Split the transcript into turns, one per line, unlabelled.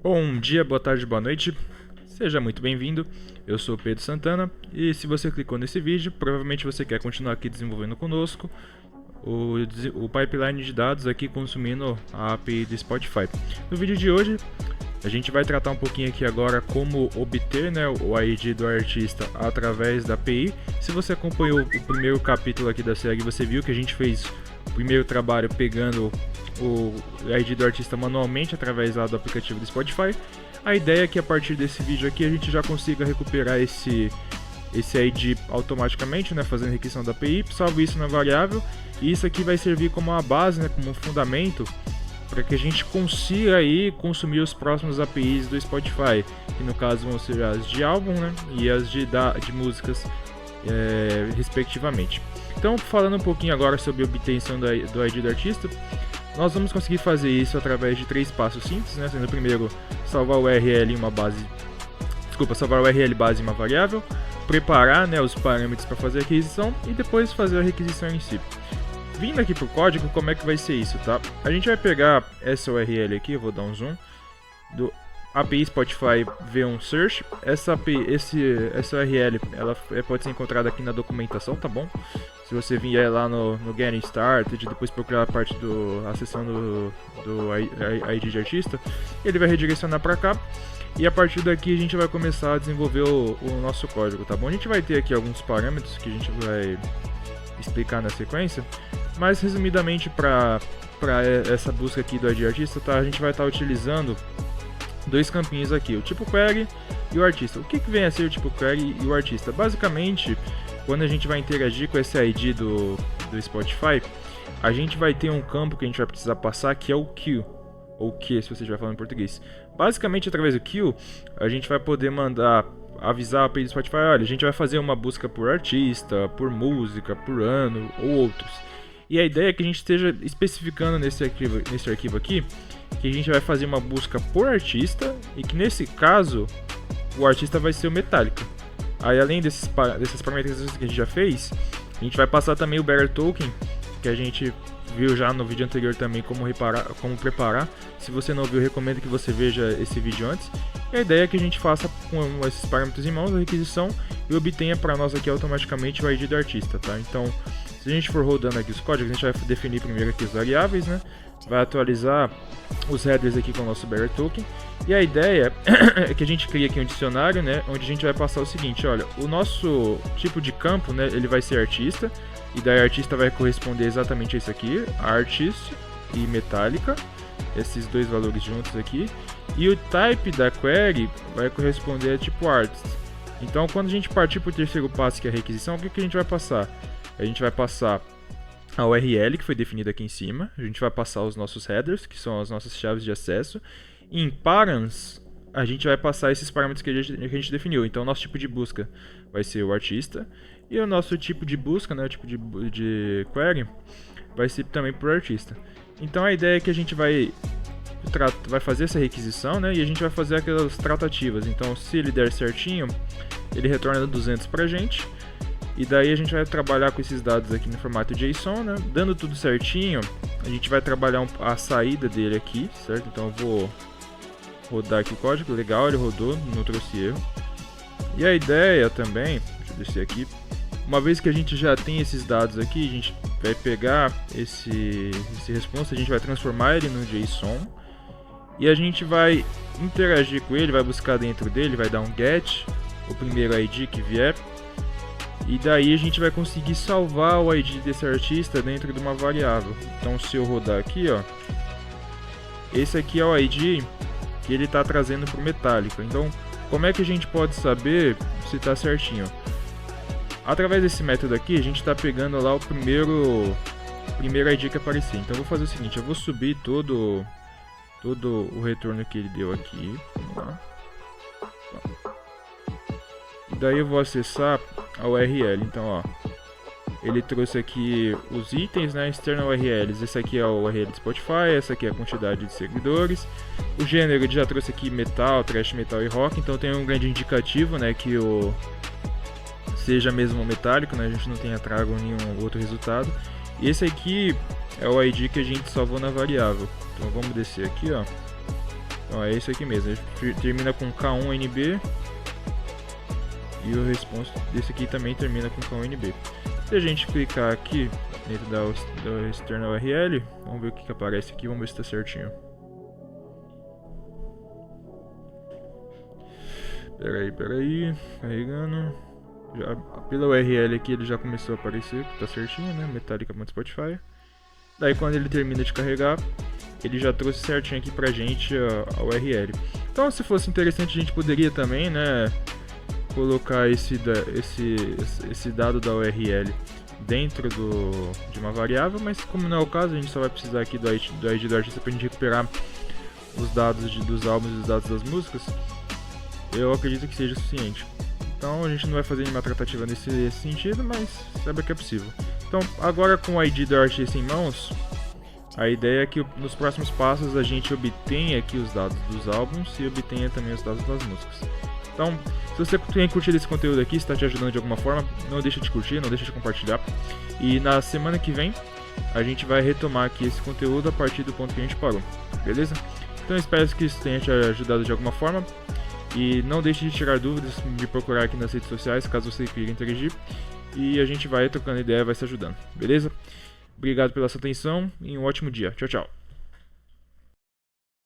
Bom dia, boa tarde, boa noite, seja muito bem-vindo. Eu sou o Pedro Santana e se você clicou nesse vídeo, provavelmente você quer continuar aqui desenvolvendo conosco o pipeline de dados aqui consumindo a API do Spotify. No vídeo de hoje, a gente vai tratar um pouquinho aqui agora como obter, o ID do artista através da API. Se você acompanhou o primeiro capítulo aqui da série, você viu que a gente fez o primeiro trabalho pegando o ID do artista manualmente através lá do aplicativo do Spotify. A ideia é que a partir desse vídeo aqui a gente já consiga recuperar esse ID automaticamente, fazendo requisição da API, salvo isso na variável, e isso aqui vai servir como uma base, como um fundamento para que a gente consiga aí consumir os próximos APIs do Spotify, que no caso vão ser as de álbum, e as de músicas, respectivamente. Então, falando um pouquinho agora sobre a obtenção do ID do artista, nós vamos conseguir fazer isso através de 3 passos simples, sendo o primeiro salvar o URL em uma base, salvar o URL base em uma variável, preparar os parâmetros para fazer a requisição e depois fazer a requisição em si. Vindo aqui para o código, como é que vai ser isso, tá? A gente vai pegar essa URL aqui, eu vou dar um zoom, do API Spotify V1 Search. Essa URL ela pode ser encontrada aqui na documentação, tá bom? Se você vier lá no Getting Started, depois procurar a parte a seção do ID de artista, ele vai redirecionar para cá. E a partir daqui a gente vai começar a desenvolver o nosso código, tá bom? A gente vai ter aqui alguns parâmetros que a gente vai explicar na sequência, mas resumidamente para essa busca aqui do ID artista, tá? A gente vai estar utilizando dois campinhos aqui, o tipo query e o artista. O que vem a ser o tipo query e o artista? Basicamente, quando a gente vai interagir com esse ID do Spotify, a gente vai ter um campo que a gente vai precisar passar, que é o queue, ou que, se você estiver falando em português. Basicamente, através do queue, a gente vai poder avisar a API do Spotify: olha, a gente vai fazer uma busca por artista, por música, por ano ou outros. E a ideia é que a gente esteja especificando nesse arquivo aqui que a gente vai fazer uma busca por artista e que nesse caso o artista vai ser o Metallica. Aí, além dessas parametrizações que a gente já fez, a gente vai passar também o bearer token, que a gente viu já no vídeo anterior também como preparar. Se você não viu, recomendo que você veja esse vídeo antes. E a ideia é que a gente faça com esses parâmetros em mãos a requisição e obtenha para nós aqui automaticamente o ID do artista, tá? Então, se a gente for rodando aqui os códigos, a gente vai definir primeiro aqui as variáveis, vai atualizar os headers aqui com o nosso bearer token. E a ideia é que a gente crie aqui um dicionário, onde a gente vai passar o seguinte: olha, o nosso tipo de campo, ele vai ser artista, e daí artista vai corresponder exatamente a isso aqui, artist e Metallica, esses dois valores juntos aqui, e o type da query vai corresponder a tipo artist. Então, quando a gente partir para o terceiro passo, que é a requisição, o que a gente vai passar? A gente vai passar a URL, que foi definida aqui em cima, a gente vai passar os nossos headers, que são as nossas chaves de acesso, e em params a gente vai passar esses parâmetros que a gente definiu. Então, o nosso tipo de busca vai ser o artista, e o nosso tipo de busca, o tipo de query, vai ser também por artista. Então, a ideia é que a gente vai fazer essa requisição, e a gente vai fazer aquelas tratativas. Então, se ele der certinho, ele retorna 200 pra gente. E daí a gente vai trabalhar com esses dados aqui no formato JSON, Dando tudo certinho, a gente vai trabalhar a saída dele aqui, certo? Então eu vou rodar aqui o código, legal, ele rodou, não trouxe erro. E a ideia também, deixa eu descer aqui, uma vez que a gente já tem esses dados aqui, a gente vai pegar esse response, a gente vai transformar ele no JSON e a gente vai interagir com ele, vai buscar dentro dele, vai dar um get, o primeiro ID que vier. E daí a gente vai conseguir salvar o ID desse artista dentro de uma variável. Então, se eu rodar aqui, esse aqui é o ID que ele está trazendo para o Metallica. Então, como é que a gente pode saber se está certinho? Através desse método aqui, a gente está pegando lá o primeiro ID que aparecer. Então, eu vou fazer o seguinte: eu vou subir todo o retorno que ele deu aqui. Vamos lá. E daí eu vou acessar a URL. Então, ele trouxe aqui os itens, external URLs. Esse aqui é o URL do Spotify, essa aqui é a quantidade de seguidores. O gênero ele já trouxe aqui metal, thrash metal e rock. Então tem um grande indicativo, que seja mesmo metálico, a gente não tenha trago nenhum outro resultado. E esse aqui é o ID que a gente salvou na variável. Então vamos descer aqui, Então é isso aqui mesmo, ele termina com K1NB e o response desse aqui também termina com K1NB. Se a gente clicar aqui dentro da external URL, vamos ver o que aparece aqui, vamos ver se está certinho. Peraí, carregando. Já, pela URL aqui ele já começou a aparecer, que tá certinho, né? Metallica.spotify. Daí quando ele termina de carregar, ele já trouxe certinho aqui pra gente a URL. Então se fosse interessante a gente poderia também, né, colocar esse dado da URL dentro de uma variável, mas como não é o caso, a gente só vai precisar aqui do ID do artista pra gente recuperar os dados dos álbuns e os dados das músicas. Eu acredito que seja suficiente. Então a gente não vai fazer nenhuma tratativa nesse sentido, mas saiba que é possível. Então agora com o ID do artista em mãos, a ideia é que nos próximos passos a gente obtenha aqui os dados dos álbuns e obtenha também os dados das músicas. Então, se você tem curtido esse conteúdo aqui, se está te ajudando de alguma forma, não deixa de curtir, não deixa de compartilhar. E na semana que vem a gente vai retomar aqui esse conteúdo a partir do ponto que a gente parou, beleza? Então espero que isso tenha te ajudado de alguma forma. E não deixe de tirar dúvidas, de procurar aqui nas redes sociais, caso você queira interagir. E a gente vai trocando ideia, vai se ajudando, beleza? Obrigado pela sua atenção e um ótimo dia. Tchau, tchau.